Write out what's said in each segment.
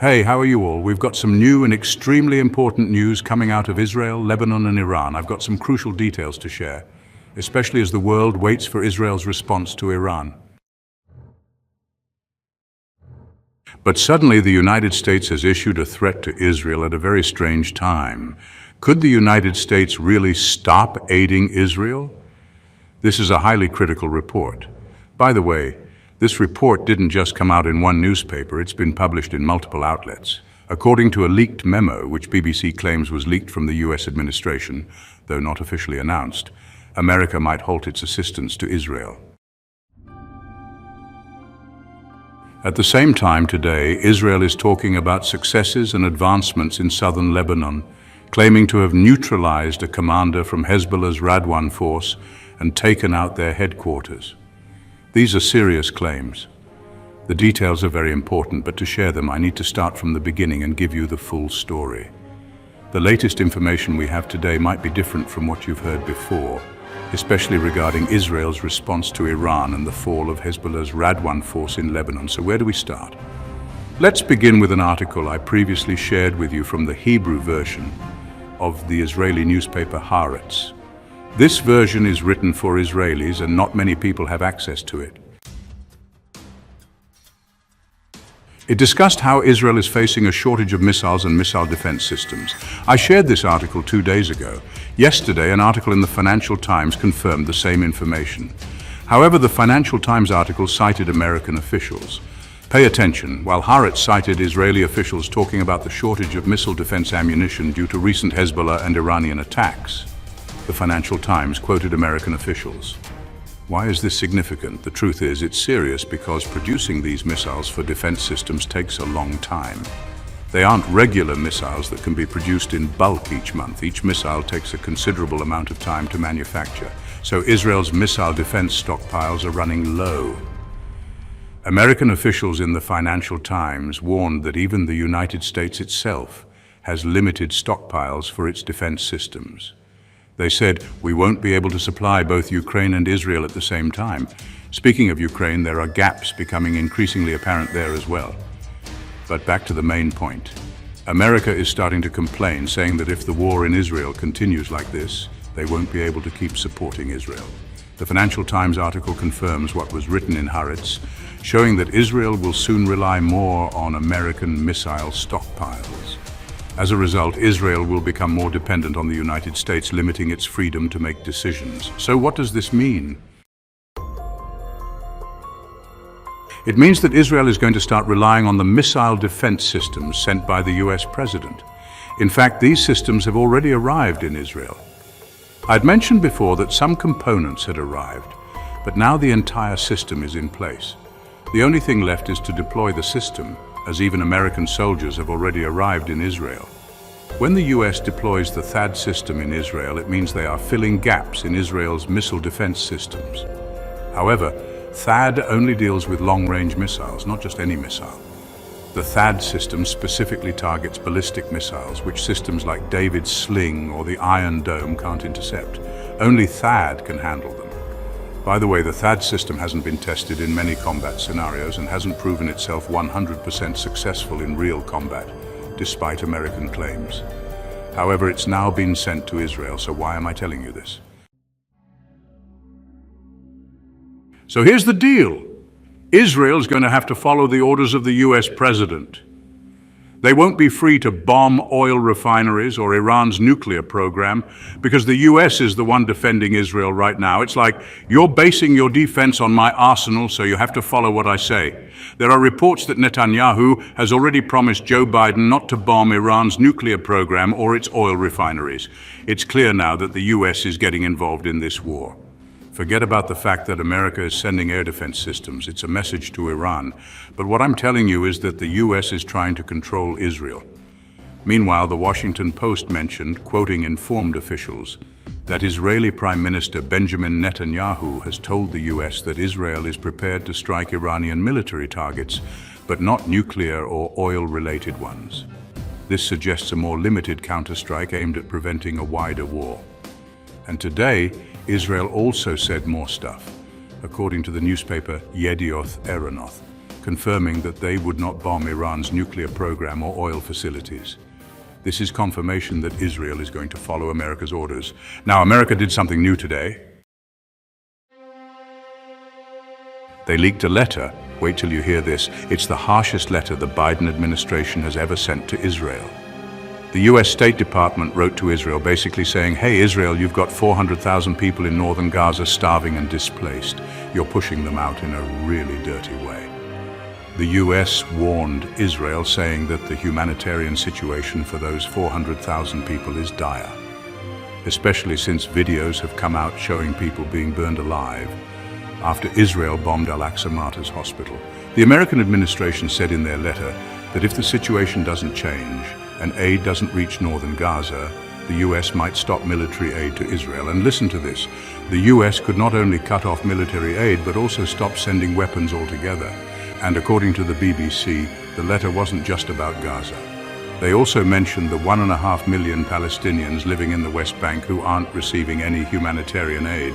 Hey, how are you all? We've got some new and extremely important news coming out of Israel, Lebanon, and Iran. I've got some crucial details to share, especially as the world waits for Israel's response to Iran. But suddenly the United States has issued a threat to Israel at a very strange time. Could the United States really stop aiding Israel? This is a highly critical report. By the way, this report didn't just come out in one newspaper, it's been published in multiple outlets. According to a leaked memo, which BBC claims was leaked from the US administration, though not officially announced, America might halt its assistance to Israel. At the same time today, Israel is talking about successes and advancements in southern Lebanon, claiming to have neutralized a commander from Hezbollah's Radwan force and taken out their headquarters. These are serious claims. The details are very important, but to share them, I need to start from the beginning and give you the full story. The latest information we have today might be different from what you've heard before, especially regarding Israel's response to Iran and the fall of Hezbollah's Radwan force in Lebanon. So where do we start? Let's begin with an article I previously shared with you from the Hebrew version of the Israeli newspaper Haaretz. This version is written for Israelis and not many people have access to it. It discussed how Israel is facing a shortage of missiles and missile defense systems. I shared this article 2 days ago. Yesterday, an article in the Financial Times confirmed the same information. However, the Financial Times article cited American officials. Pay attention. While Haaretz cited Israeli officials talking about the shortage of missile defense ammunition due to recent Hezbollah and Iranian attacks, the Financial Times quoted American officials. Why is this significant? The truth is, it's serious because producing these missiles for defense systems takes a long time. They aren't regular missiles that can be produced in bulk each month. Each missile takes a considerable amount of time to manufacture. So Israel's missile defense stockpiles are running low. American officials in the Financial Times warned that even the United States itself has limited stockpiles for its defense systems. They said, we won't be able to supply both Ukraine and Israel at the same time. Speaking of Ukraine, there are gaps becoming increasingly apparent there as well. But back to the main point. America is starting to complain, saying that if the war in Israel continues like this, they won't be able to keep supporting Israel. The Financial Times article confirms what was written in Haaretz, showing that Israel will soon rely more on American missile stockpiles. As a result, Israel will become more dependent on the United States, limiting its freedom to make decisions. So what does this mean? It means that Israel is going to start relying on the missile defense systems sent by the US president. In fact, these systems have already arrived in Israel. I'd mentioned before that some components had arrived, but now the entire system is in place. The only thing left is to deploy the system, as even American soldiers have already arrived in Israel. When the US deploys the THAAD system in Israel, it means they are filling gaps in Israel's missile defense systems. However, THAAD only deals with long-range missiles, not just any missile. The THAAD system specifically targets ballistic missiles, which systems like David's Sling or the Iron Dome can't intercept. Only THAAD can handle them. By the way, the THAAD system hasn't been tested in many combat scenarios and hasn't proven itself 100% successful in real combat, despite American claims. However, it's now been sent to Israel, so why am I telling you this? So here's the deal. Israel's going to have to follow the orders of the US president. They won't be free to bomb oil refineries or Iran's nuclear program because the US is the one defending Israel right now. It's like, you're basing your defense on my arsenal, so you have to follow what I say. There are reports that Netanyahu has already promised Joe Biden not to bomb Iran's nuclear program or its oil refineries. It's clear now that the US is getting involved in this war. Forget about the fact that America is sending air defense systems. It's a message to Iran. But what I'm telling you is that the US is trying to control Israel. Meanwhile, the Washington Post mentioned, quoting informed officials, that Israeli Prime Minister Benjamin Netanyahu has told the US that Israel is prepared to strike Iranian military targets, but not nuclear or oil-related ones. This suggests a more limited counterstrike aimed at preventing a wider war. And today, Israel also said more stuff. According to the newspaper Yedioth Ahronoth, confirming that they would not bomb Iran's nuclear program or oil facilities. This is confirmation that Israel is going to follow America's orders. Now, America did something new today. They leaked a letter. Wait till you hear this. It's the harshest letter the Biden administration has ever sent to Israel. The US State Department wrote to Israel basically saying, hey Israel, you've got 400,000 people in northern Gaza starving and displaced. You're pushing them out in a really dirty way. The US warned Israel, saying that the humanitarian situation for those 400,000 people is dire, especially since videos have come out showing people being burned alive after Israel bombed Al-Aqsa Martyrs Hospital. The American administration said in their letter that if the situation doesn't change and aid doesn't reach northern Gaza, the US might stop military aid to Israel. And listen to this, the US could not only cut off military aid but also stop sending weapons altogether. And according to the BBC, the letter wasn't just about Gaza. They also mentioned the 1.5 million Palestinians living in the West Bank who aren't receiving any humanitarian aid.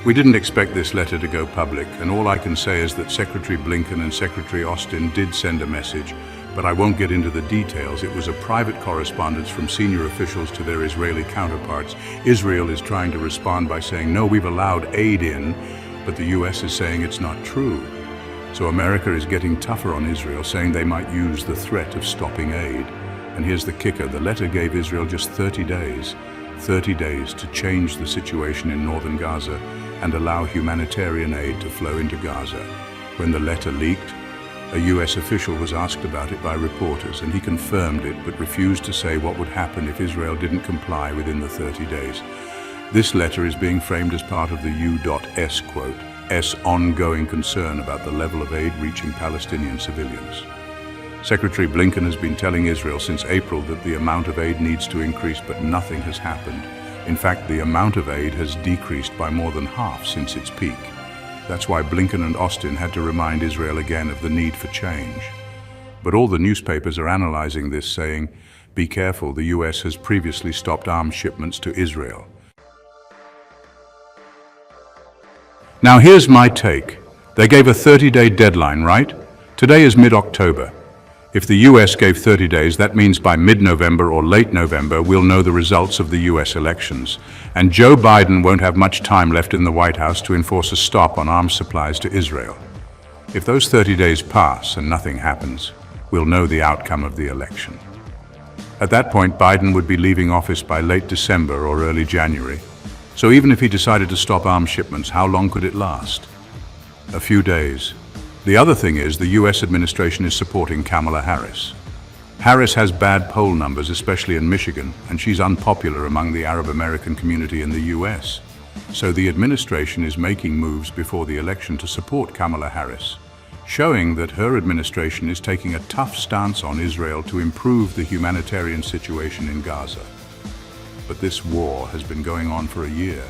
We didn't expect this letter to go public, and all I can say is that Secretary Blinken and Secretary Austin did send a message, but I won't get into the details. It was a private correspondence from senior officials to their Israeli counterparts. Israel is trying to respond by saying, no, we've allowed aid in, but the US is saying it's not true. So America is getting tougher on Israel, saying they might use the threat of stopping aid. And here's the kicker, the letter gave Israel just 30 days to change the situation in northern Gaza and allow humanitarian aid to flow into Gaza. When the letter leaked, a US official was asked about it by reporters, and he confirmed it but refused to say what would happen if Israel didn't comply within the 30 days. This letter is being framed as part of the U.S. quote, S ongoing concern about the level of aid reaching Palestinian civilians. Secretary Blinken has been telling Israel since April that the amount of aid needs to increase, but nothing has happened. In fact, the amount of aid has decreased by more than half since its peak. That's why Blinken and Austin had to remind Israel again of the need for change. But all the newspapers are analyzing this, saying, be careful, the US has previously stopped arms shipments to Israel. Now here's my take. They gave a 30-day deadline, right? Today is mid-October. If the US gave 30 days, that means by mid-November or late November, we'll know the results of the US elections. And Joe Biden won't have much time left in the White House to enforce a stop on arms supplies to Israel. If those 30 days pass and nothing happens, we'll know the outcome of the election. At that point, Biden would be leaving office by late December or early January. So even if he decided to stop arms shipments, how long could it last? A few days. The other thing is the US administration is supporting Kamala Harris. Harris has bad poll numbers, especially in Michigan, and she's unpopular among the Arab American community in the US. So the administration is making moves before the election to support Kamala Harris, showing that her administration is taking a tough stance on Israel to improve the humanitarian situation in Gaza. But this war has been going on for a year.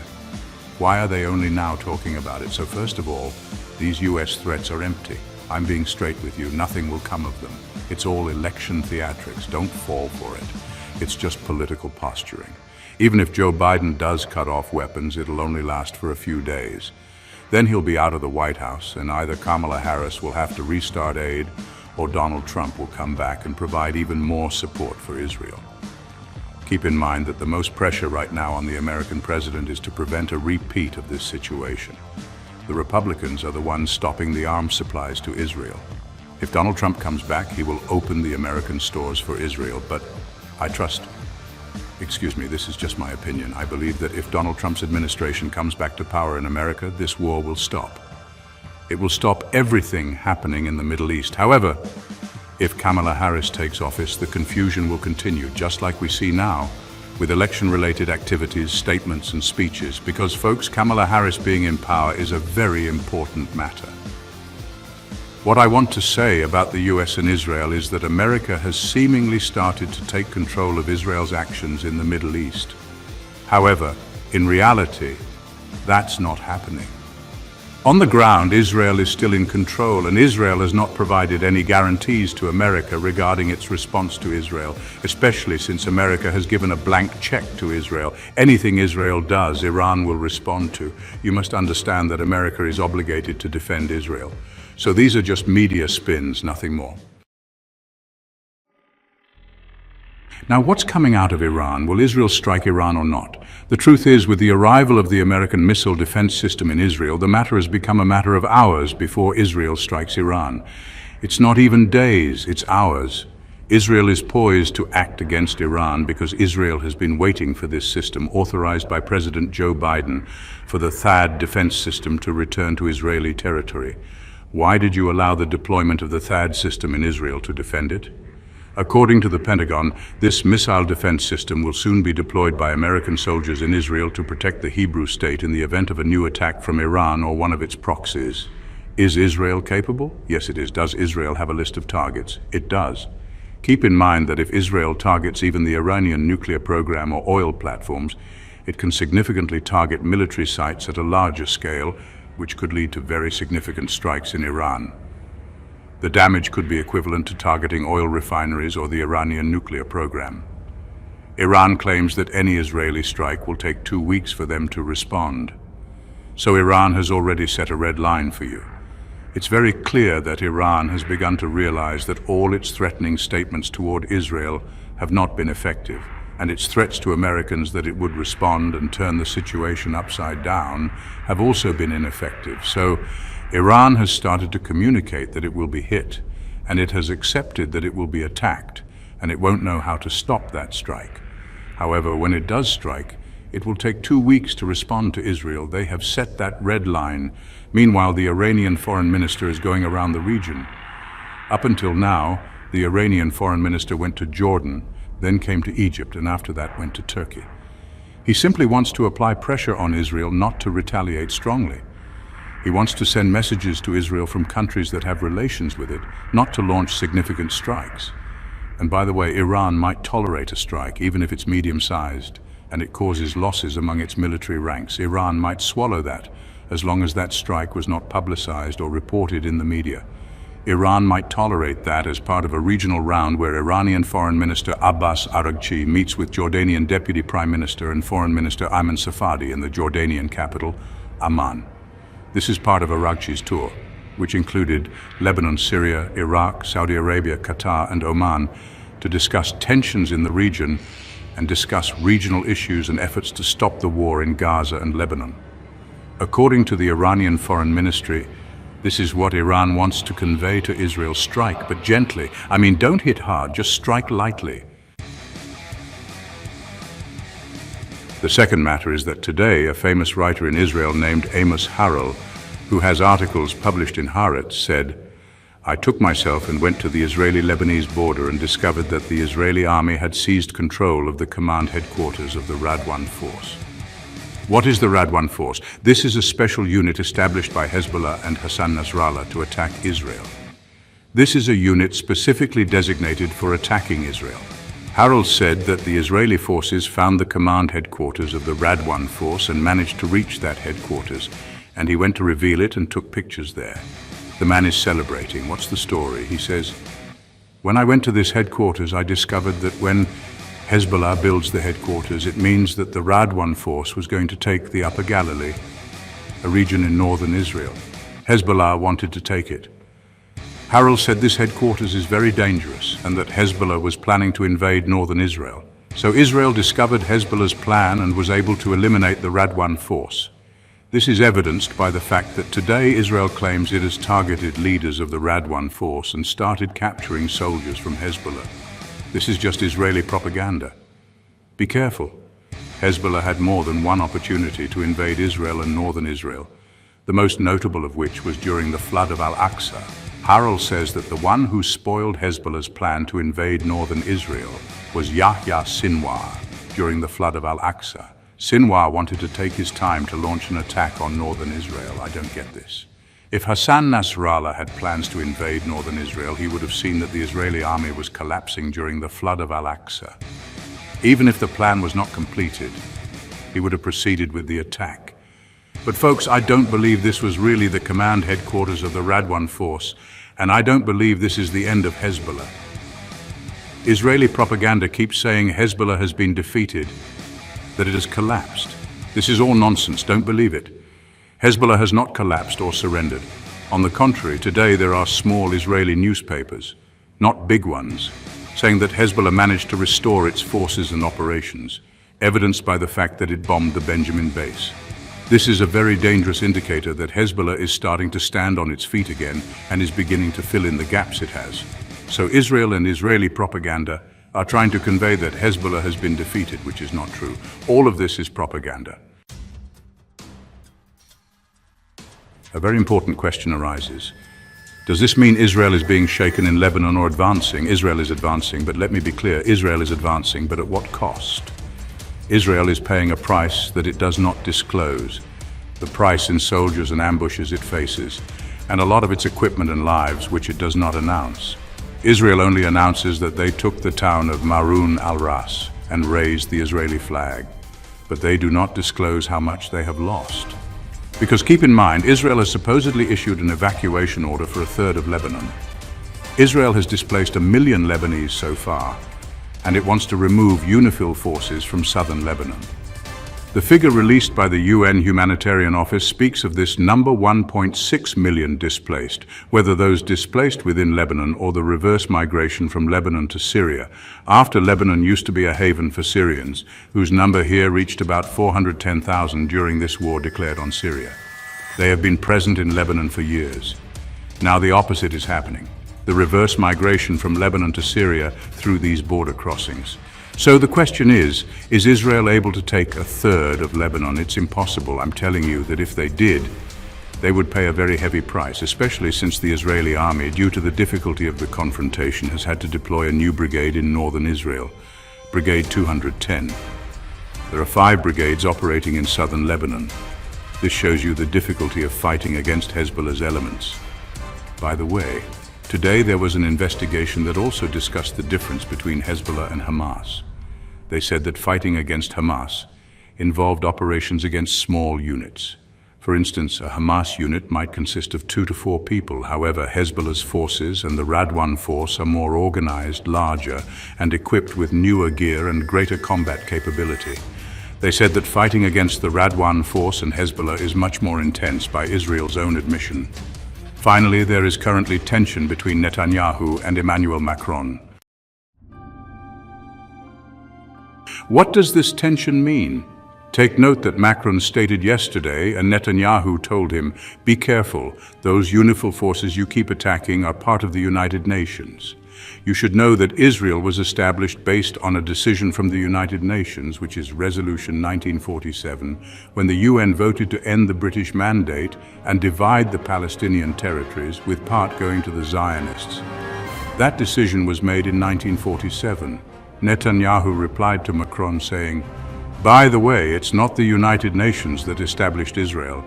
Why are they only now talking about it? So first of all, these US threats are empty. I'm being straight with you, nothing will come of them. It's all election theatrics, don't fall for it. It's just political posturing. Even if Joe Biden does cut off weapons, it'll only last for a few days. Then he'll be out of the White House, and either Kamala Harris will have to restart aid, or Donald Trump will come back and provide even more support for Israel. Keep in mind that the most pressure right now on the American president is to prevent a repeat of this situation. The Republicans are the ones stopping the arms supplies to Israel. If Donald Trump comes back, he will open the American stores for Israel, but this is just my opinion. I believe that if Donald Trump's administration comes back to power in America, this war will stop. It will stop everything happening in the Middle East. However, if Kamala Harris takes office, the confusion will continue, just like we see now, with election-related activities, statements, and speeches, because, folks, Kamala Harris being in power is a very important matter. What I want to say about the US and Israel is that America has seemingly started to take control of Israel's actions in the Middle East. However, in reality, that's not happening. On the ground, Israel is still in control, and Israel has not provided any guarantees to America regarding its response to Israel, especially since America has given a blank check to Israel. Anything Israel does, Iran will respond to. You must understand that America is obligated to defend Israel. So these are just media spins, nothing more. Now, what's coming out of Iran? Will Israel strike Iran or not? The truth is, with the arrival of the American missile defense system in Israel, the matter has become a matter of hours before Israel strikes Iran. It's not even days, it's hours. Israel is poised to act against Iran because Israel has been waiting for this system, authorized by President Joe Biden, for the THAAD defense system to return to Israeli territory. Why did you allow the deployment of the THAAD system in Israel to defend it? According to the Pentagon, this missile defense system will soon be deployed by American soldiers in Israel to protect the Hebrew state in the event of a new attack from Iran or one of its proxies. Is Israel capable? Yes, it is. Does Israel have a list of targets? It does. Keep in mind that if Israel targets even the Iranian nuclear program or oil platforms, it can significantly target military sites at a larger scale, which could lead to very significant strikes in Iran. The damage could be equivalent to targeting oil refineries or the Iranian nuclear program. Iran claims that any Israeli strike will take 2 weeks for them to respond. So Iran has already set a red line for you. It's very clear that Iran has begun to realize that all its threatening statements toward Israel have not been effective, and its threats to Americans that it would respond and turn the situation upside down have also been ineffective. So Iran has started to communicate that it will be hit, and it has accepted that it will be attacked, and it won't know how to stop that strike. However, when it does strike, it will take 2 weeks to respond to Israel. They have set that red line. Meanwhile, the Iranian foreign minister is going around the region. Up until now, the Iranian foreign minister went to Jordan, then came to Egypt, and after that went to Turkey. He simply wants to apply pressure on Israel not to retaliate strongly. He wants to send messages to Israel from countries that have relations with it, not to launch significant strikes. And by the way, Iran might tolerate a strike, even if it's medium-sized, and it causes losses among its military ranks. Iran might swallow that, as long as that strike was not publicized or reported in the media. Iran might tolerate that as part of a regional round where Iranian Foreign Minister Abbas Araghchi meets with Jordanian Deputy Prime Minister and Foreign Minister Ayman Safadi in the Jordanian capital, Amman. This is part of Araghchi's tour, which included Lebanon, Syria, Iraq, Saudi Arabia, Qatar, and Oman, to discuss tensions in the region and discuss regional issues and efforts to stop the war in Gaza and Lebanon. According to the Iranian Foreign Ministry, this is what Iran wants to convey to Israel: strike, but gently. I mean, don't hit hard, just strike lightly. The second matter is that today, a famous writer in Israel named Amos Harel, who has articles published in Haaretz, said, "I took myself and went to the Israeli-Lebanese border and discovered that the Israeli army had seized control of the command headquarters of the Radwan force." What is the Radwan force? This is a special unit established by Hezbollah and Hassan Nasrallah to attack Israel. This is a unit specifically designated for attacking Israel. Harel said that the Israeli forces found the command headquarters of the Radwan force and managed to reach that headquarters, and he went to reveal it and took pictures there. The man is celebrating. What's the story? He says, "When I went to this headquarters, I discovered that when Hezbollah builds the headquarters, it means that the Radwan force was going to take the Upper Galilee, a region in northern Israel. Hezbollah wanted to take it. Harel said this headquarters is very dangerous and that Hezbollah was planning to invade northern Israel. So Israel discovered Hezbollah's plan and was able to eliminate the Radwan force. This is evidenced by the fact that today Israel claims it has targeted leaders of the Radwan force and started capturing soldiers from Hezbollah. This is just Israeli propaganda. Be careful. Hezbollah had more than one opportunity to invade Israel and northern Israel, the most notable of which was during the flood of Al-Aqsa. Harel says that the one who spoiled Hezbollah's plan to invade northern Israel was Yahya Sinwar during the flood of Al-Aqsa. Sinwar wanted to take his time to launch an attack on northern Israel. I don't get this. If Hassan Nasrallah had plans to invade northern Israel, he would have seen that the Israeli army was collapsing during the flood of Al-Aqsa. Even if the plan was not completed, he would have proceeded with the attack. But folks, I don't believe this was really the command headquarters of the Radwan force, and I don't believe this is the end of Hezbollah. Israeli propaganda keeps saying Hezbollah has been defeated, that it has collapsed. This is all nonsense, don't believe it. Hezbollah has not collapsed or surrendered. On the contrary, today there are small Israeli newspapers, not big ones, saying that Hezbollah managed to restore its forces and operations, evidenced by the fact that it bombed the Benjamin base. This is a very dangerous indicator that Hezbollah is starting to stand on its feet again and is beginning to fill in the gaps it has. So Israel and Israeli propaganda are trying to convey that Hezbollah has been defeated, which is not true. All of this is propaganda. A very important question arises. Does this mean Israel is being shaken in Lebanon or advancing? Israel is advancing, but let me be clear, Israel is advancing, but at what cost? Israel is paying a price that it does not disclose, the price in soldiers and ambushes it faces, and a lot of its equipment and lives which it does not announce. Israel only announces that they took the town of Maroun al-Ras and raised the Israeli flag, but they do not disclose how much they have lost. Because keep in mind, Israel has supposedly issued an evacuation order for a third of Lebanon. Israel has displaced 1 million Lebanese so far, and it wants to remove UNIFIL forces from southern Lebanon. The figure released by the UN Humanitarian Office speaks of this number 1.6 million displaced, whether those displaced within Lebanon or the reverse migration from Lebanon to Syria, after Lebanon used to be a haven for Syrians, whose number here reached about 410,000 during this war declared on Syria. They have been present in Lebanon for years. Now the opposite is happening, the reverse migration from Lebanon to Syria through these border crossings. So the question is Israel able to take a third of Lebanon? It's impossible. I'm telling you that if they did, they would pay a very heavy price, especially since the Israeli army, due to the difficulty of the confrontation, has had to deploy a new brigade in northern Israel, Brigade 210. There are 5 brigades operating in southern Lebanon. This shows you the difficulty of fighting against Hezbollah's elements. By the way, today there was an investigation that also discussed the difference between Hezbollah and Hamas. They said that fighting against Hamas involved operations against small units. For instance, a Hamas unit might consist of 2 to 4 people. However, Hezbollah's forces and the Radwan force are more organized, larger, and equipped with newer gear and greater combat capability. They said that fighting against the Radwan force and Hezbollah is much more intense, by Israel's own admission. Finally, there is currently tension between Netanyahu and Emmanuel Macron. What does this tension mean? Take note that Macron stated yesterday, and Netanyahu told him, "Be careful, those UNIFIL forces you keep attacking are part of the United Nations." You should know that Israel was established based on a decision from the United Nations, which is Resolution 1947, when the UN voted to end the British mandate and divide the Palestinian territories, with part going to the Zionists. That decision was made in 1947. Netanyahu replied to Macron saying, "By the way, it's not the United Nations that established Israel.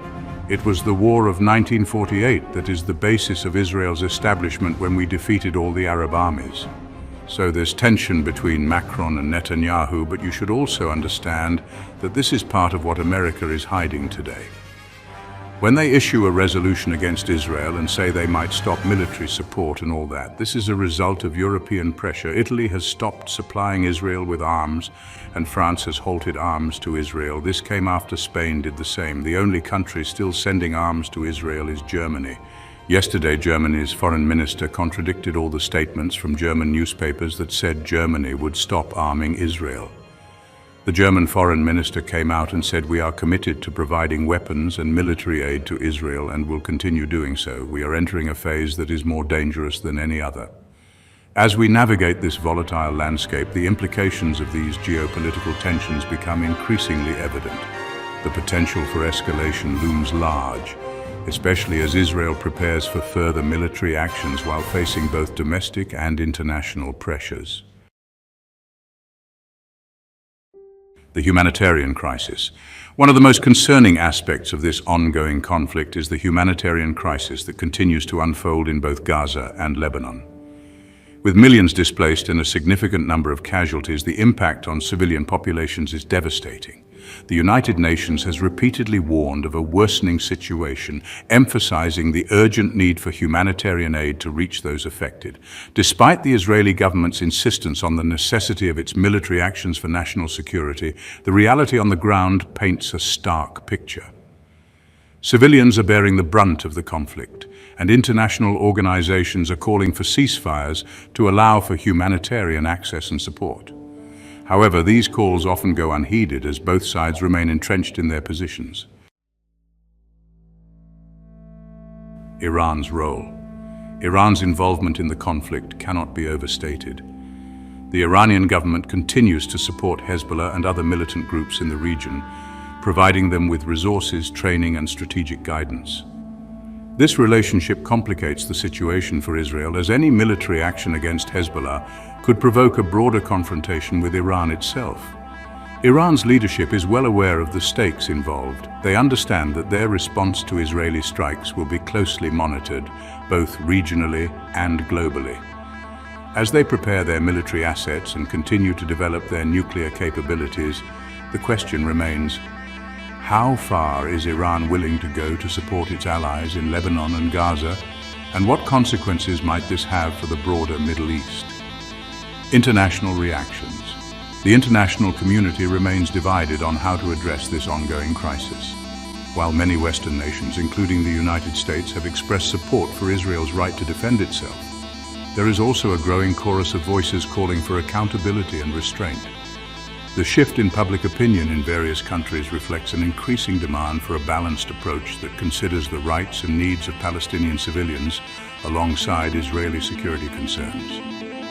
It was the war of 1948 that is the basis of Israel's establishment when we defeated all the Arab armies." So there's tension between Macron and Netanyahu, but you should also understand that this is part of what America is hiding today. When they issue a resolution against Israel and say they might stop military support and all that, this is a result of European pressure. Italy has stopped supplying Israel with arms, and France has halted arms to Israel. This came after Spain did the same. The only country still sending arms to Israel is Germany. Yesterday, Germany's foreign minister contradicted all the statements from German newspapers that said Germany would stop arming Israel. The German foreign minister came out and said, "We are committed to providing weapons and military aid to Israel and will continue doing so. We are entering a phase that is more dangerous than any other." As we navigate this volatile landscape, the implications of these geopolitical tensions become increasingly evident. The potential for escalation looms large, especially as Israel prepares for further military actions while facing both domestic and international pressures. The humanitarian crisis. One of the most concerning aspects of this ongoing conflict is the humanitarian crisis that continues to unfold in both Gaza and Lebanon. With millions displaced and a significant number of casualties, the impact on civilian populations is devastating. The United Nations has repeatedly warned of a worsening situation, emphasizing the urgent need for humanitarian aid to reach those affected. Despite the Israeli government's insistence on the necessity of its military actions for national security, the reality on the ground paints a stark picture. Civilians are bearing the brunt of the conflict, and international organizations are calling for ceasefires to allow for humanitarian access and support. However, these calls often go unheeded as both sides remain entrenched in their positions. Iran's role. Iran's involvement in the conflict cannot be overstated. The Iranian government continues to support Hezbollah and other militant groups in the region, providing them with resources, training, and strategic guidance. This relationship complicates the situation for Israel, as any military action against Hezbollah could provoke a broader confrontation with Iran itself. Iran's leadership is well aware of the stakes involved. They understand that their response to Israeli strikes will be closely monitored, both regionally and globally. As they prepare their military assets and continue to develop their nuclear capabilities, the question remains, how far is Iran willing to go to support its allies in Lebanon and Gaza, and what consequences might this have for the broader Middle East? International reactions. The international community remains divided on how to address this ongoing crisis. While many Western nations, including the United States, have expressed support for Israel's right to defend itself, there is also a growing chorus of voices calling for accountability and restraint. The shift in public opinion in various countries reflects an increasing demand for a balanced approach that considers the rights and needs of Palestinian civilians alongside Israeli security concerns.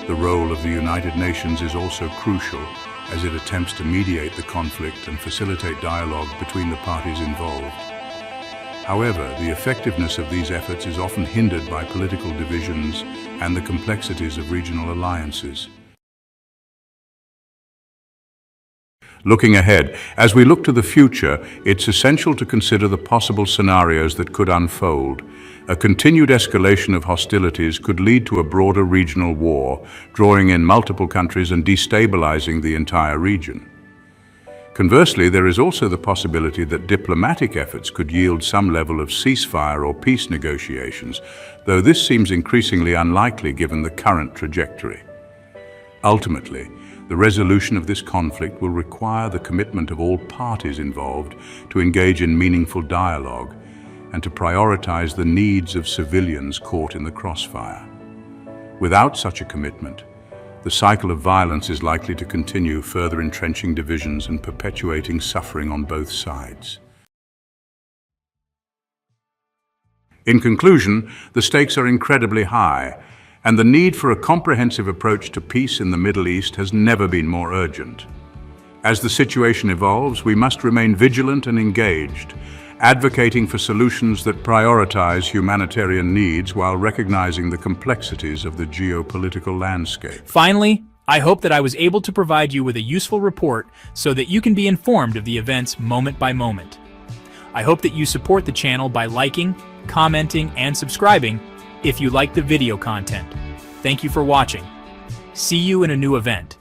The role of the United Nations is also crucial as it attempts to mediate the conflict and facilitate dialogue between the parties involved. However, the effectiveness of these efforts is often hindered by political divisions and the complexities of regional alliances. Looking ahead, as we look to the future, it's essential to consider the possible scenarios that could unfold. A continued escalation of hostilities could lead to a broader regional war, drawing in multiple countries and destabilizing the entire region. Conversely, there is also the possibility that diplomatic efforts could yield some level of ceasefire or peace negotiations, though this seems increasingly unlikely given the current trajectory. Ultimately, the resolution of this conflict will require the commitment of all parties involved to engage in meaningful dialogue and to prioritize the needs of civilians caught in the crossfire. Without such a commitment, the cycle of violence is likely to continue, further entrenching divisions and perpetuating suffering on both sides. In conclusion, the stakes are incredibly high, and the need for a comprehensive approach to peace in the Middle East has never been more urgent. As the situation evolves, we must remain vigilant and engaged, advocating for solutions that prioritize humanitarian needs while recognizing the complexities of the geopolitical landscape. Finally, I hope that I was able to provide you with a useful report so that you can be informed of the events moment by moment. I hope that you support the channel by liking, commenting, and subscribing if you like the video content. Thank you for watching. See you in a new event.